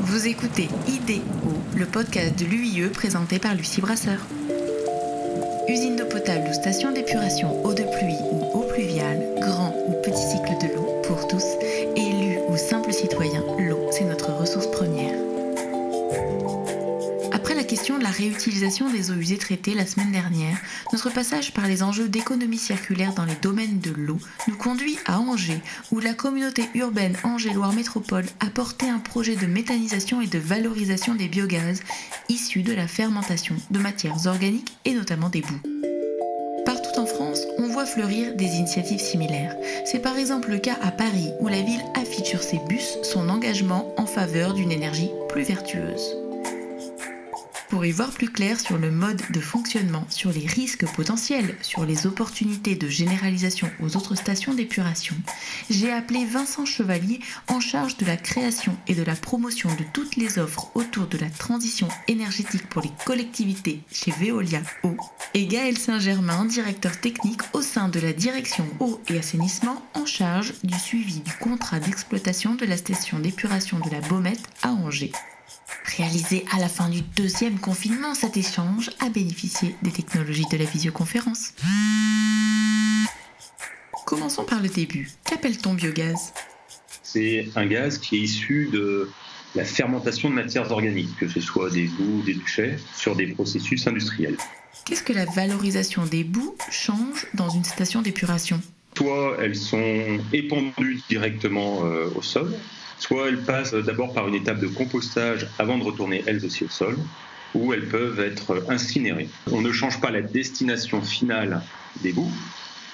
Vous écoutez IDEO, le podcast de l'UIE présenté par Lucie Brasseur. Usine d'eau potable ou station d'épuration, eau de pluie ou eau pluviale, grand ou petit cycle de l'eau, pour tous, élus ou simples citoyens, l'eau, c'est notre ressource première. Après la question de la réutilisation des eaux usées traitées la semaine dernière, notre passage par les enjeux d'économie circulaire dans les domaines de l'eau nous conduit à Angers, où la communauté urbaine Angers-Loire Métropole a porté un projet de méthanisation et de valorisation des biogaz issus de la fermentation de matières organiques et notamment des boues. Partout en France, on voit fleurir des initiatives similaires. C'est par exemple le cas à Paris, où la ville affiche sur ses bus son engagement en faveur d'une énergie plus vertueuse. Pour y voir plus clair sur le mode de fonctionnement, sur les risques potentiels, sur les opportunités de généralisation aux autres stations d'épuration, j'ai appelé Vincent Chevalier en charge de la création et de la promotion de toutes les offres autour de la transition énergétique pour les collectivités chez Veolia Eau et Gaël Saint-Germain, directeur technique au sein de la direction eau et assainissement en charge du suivi du contrat d'exploitation de la station d'épuration de la Baumette à Angers. Réalisé à la fin du deuxième confinement, cet échange a bénéficié des technologies de la visioconférence. Commençons par le début. Qu'appelle-t-on biogaz ? C'est un gaz qui est issu de la fermentation de matières organiques, que ce soit des boues, des déchets, sur des processus industriels. Qu'est-ce que la valorisation des boues change dans une station d'épuration ? Soit elles sont épandues directement au sol, soit elles passent d'abord par une étape de compostage avant de retourner elles aussi au sol, ou elles peuvent être incinérées. On ne change pas la destination finale des boues,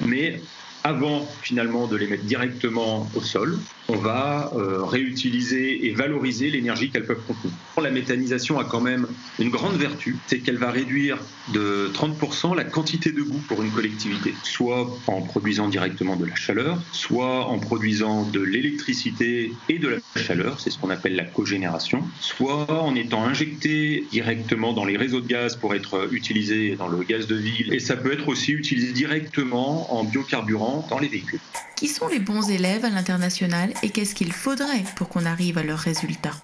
mais avant finalement de les mettre directement au sol, on va réutiliser et valoriser l'énergie qu'elles peuvent contenir. La méthanisation a quand même une grande vertu, c'est qu'elle va réduire de 30% la quantité de boue pour une collectivité, soit en produisant directement de la chaleur, soit en produisant de l'électricité et de la chaleur, c'est ce qu'on appelle la cogénération, soit en étant injecté directement dans les réseaux de gaz pour être utilisé dans le gaz de ville, et ça peut être aussi utilisé directement en biocarburant dans les véhicules. Qui sont les bons élèves à l'international et qu'est-ce qu'il faudrait pour qu'on arrive à leurs résultats ?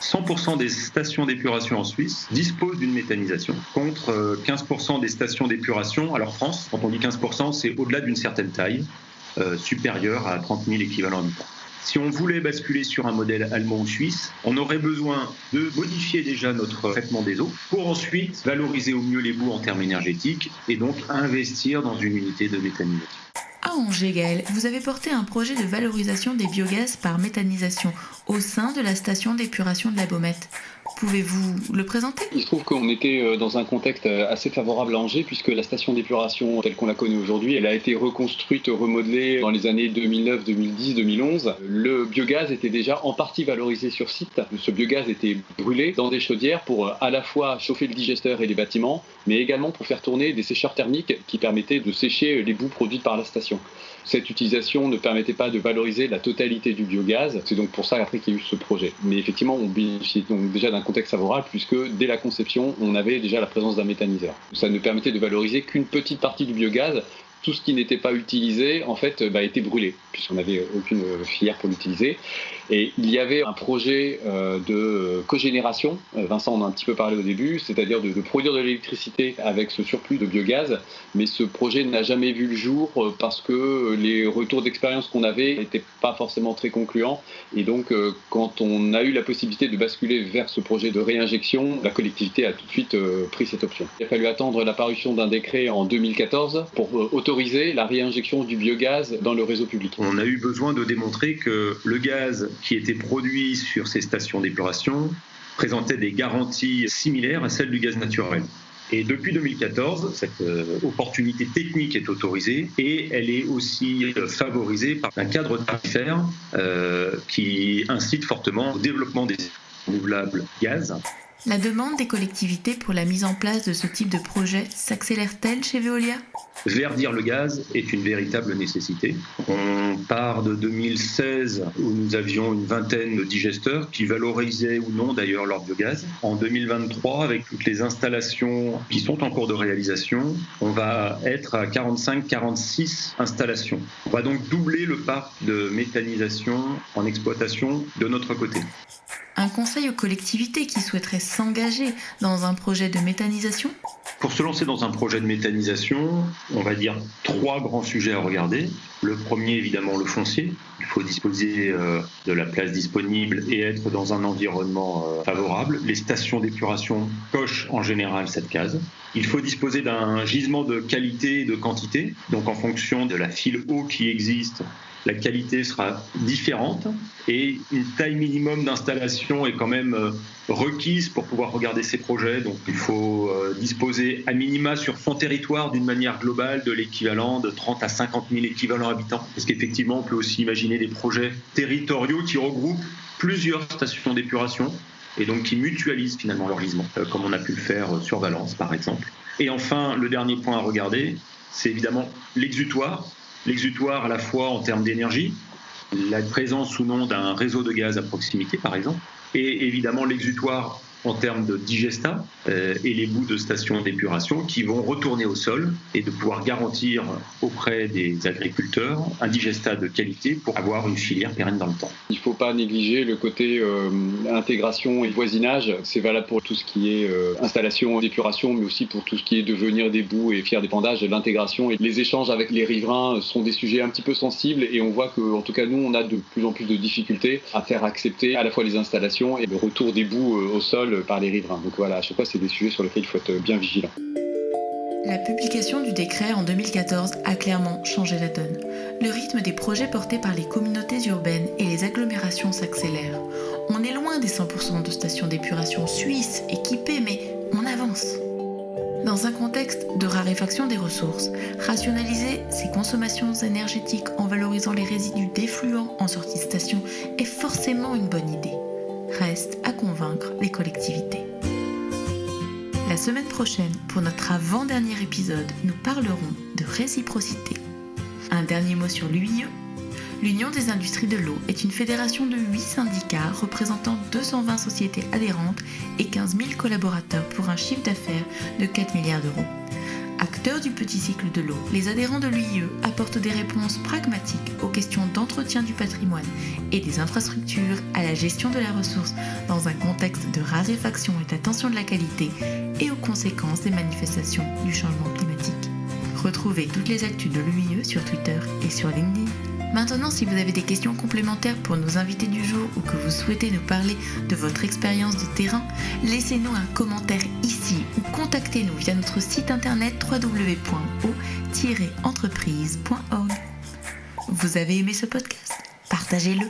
100% des stations d'épuration en Suisse disposent d'une méthanisation, contre 15% des stations d'épuration. Alors France, quand on dit 15%, c'est au-delà d'une certaine taille, supérieure à 30 000 équivalents habitants. Si on voulait basculer sur un modèle allemand ou suisse, on aurait besoin de modifier déjà notre traitement des eaux pour ensuite valoriser au mieux les boues en termes énergétiques et donc investir dans une unité de méthanisation. À Angers, Gaël, vous avez porté un projet de valorisation des biogaz par méthanisation au sein de la station d'épuration de la Baumette. Pouvez-vous le présenter ? Il se trouve qu'on était dans un contexte assez favorable à Angers puisque la station d'épuration telle qu'on la connaît aujourd'hui, elle a été reconstruite, remodelée dans les années 2009, 2010, 2011. Le biogaz était déjà en partie valorisé sur site. Ce biogaz était brûlé dans des chaudières pour à la fois chauffer le digesteur et les bâtiments, mais également pour faire tourner des sécheurs thermiques qui permettaient de sécher les boues produites par la station. Cette utilisation ne permettait pas de valoriser la totalité du biogaz. C'est donc pour ça après qu'il y a eu ce projet. Mais effectivement, on bénéficiait donc déjà d'un contexte favorable puisque dès la conception, on avait déjà la présence d'un méthaniseur. Ça ne permettait de valoriser qu'une petite partie du biogaz. Tout ce qui n'était pas utilisé, en fait, était brûlé, puisqu'on n'avait aucune filière pour l'utiliser. Et il y avait un projet de cogénération, Vincent en a un petit peu parlé au début, c'est-à-dire de produire de l'électricité avec ce surplus de biogaz, mais ce projet n'a jamais vu le jour parce que les retours d'expérience qu'on avait n'étaient pas forcément très concluants. Et donc, quand on a eu la possibilité de basculer vers ce projet de réinjection, la collectivité a tout de suite pris cette option. Il a fallu attendre la parution d'un décret en 2014 pour autoriser la réinjection du biogaz dans le réseau public. On a eu besoin de démontrer que le gaz qui était produit sur ces stations d'épuration présentait des garanties similaires à celles du gaz naturel. Et depuis 2014, cette opportunité technique est autorisée et elle est aussi favorisée par un cadre tarifaire qui incite fortement au développement des renouvelables gaz. La demande des collectivités pour la mise en place de ce type de projet s'accélère-t-elle chez Veolia ? Verdir le gaz est une véritable nécessité. On part de 2016 où nous avions une vingtaine de digesteurs qui valorisaient ou non d'ailleurs leur biogaz. En 2023, avec toutes les installations qui sont en cours de réalisation, on va être à 45-46 installations. On va donc doubler le parc de méthanisation en exploitation de notre côté. Un conseil aux collectivités qui souhaiteraient s'engager dans un projet de méthanisation ? Pour se lancer dans un projet de méthanisation, on va dire 3 grands sujets à regarder. Le premier, évidemment, le foncier. Il faut disposer de la place disponible et être dans un environnement favorable. Les stations d'épuration cochent en général cette case. Il faut disposer d'un gisement de qualité et de quantité. Donc en fonction de la file eau qui existe, la qualité sera différente et une taille minimum d'installation est quand même requise pour pouvoir regarder ces projets. Donc il faut disposer à minima sur son territoire d'une manière globale de l'équivalent de 30 à 50 000 équivalents habitants. Parce qu'effectivement, on peut aussi imaginer des projets territoriaux qui regroupent plusieurs stations d'épuration et donc qui mutualisent finalement leur gisement, comme on a pu le faire sur Valence par exemple. Et enfin, le dernier point à regarder, c'est évidemment l'exutoire. L'exutoire à la fois en termes d'énergie, la présence ou non d'un réseau de gaz à proximité par exemple, et évidemment l'exutoire en termes de digestat et les bouts de stations d'épuration qui vont retourner au sol et de pouvoir garantir auprès des agriculteurs un digestat de qualité pour avoir une filière pérenne dans le temps. Il ne faut pas négliger le côté intégration et voisinage. C'est valable pour tout ce qui est installation d'épuration, mais aussi pour tout ce qui est devenir des boues et fier d'épandage. L'intégration et les échanges avec les riverains sont des sujets un petit peu sensibles et on voit que, en tout cas, nous, on a de plus en plus de difficultés à faire accepter à la fois les installations et le retour des boues au sol par les riverains. Donc voilà, à chaque fois, c'est des sujets sur lesquels il faut être bien vigilant. La publication du décret en 2014 a clairement changé la donne. Le rythme des projets portés par les communautés urbaines et les agglomérations s'accélère. On est loin des 100% de stations d'épuration suisses équipées, mais on avance. Dans un contexte de raréfaction des ressources, rationaliser ses consommations énergétiques en valorisant les résidus défluents en sortie de station est forcément une bonne idée. Reste à convaincre les collectivités. La semaine prochaine, pour notre avant-dernier épisode, nous parlerons de réciprocité. Un dernier mot sur l'UIE. L'Union des industries de l'eau est une fédération de 8 syndicats représentant 220 sociétés adhérentes et 15 000 collaborateurs pour un chiffre d'affaires de 4 milliards d'euros. Acteurs du petit cycle de l'eau, les adhérents de l'UIE apportent des réponses pragmatiques aux questions d'entretien du patrimoine et des infrastructures à la gestion de la ressource dans un contexte de raréfaction et d'attention de la qualité et aux conséquences des manifestations du changement climatique. Retrouvez toutes les actus de l'UIE sur Twitter et sur LinkedIn. Maintenant, si vous avez des questions complémentaires pour nos invités du jour ou que vous souhaitez nous parler de votre expérience de terrain, laissez-nous un commentaire ici ou contactez-nous via notre site internet www.o-entreprise.org. Vous avez aimé ce podcast ? Partagez-le.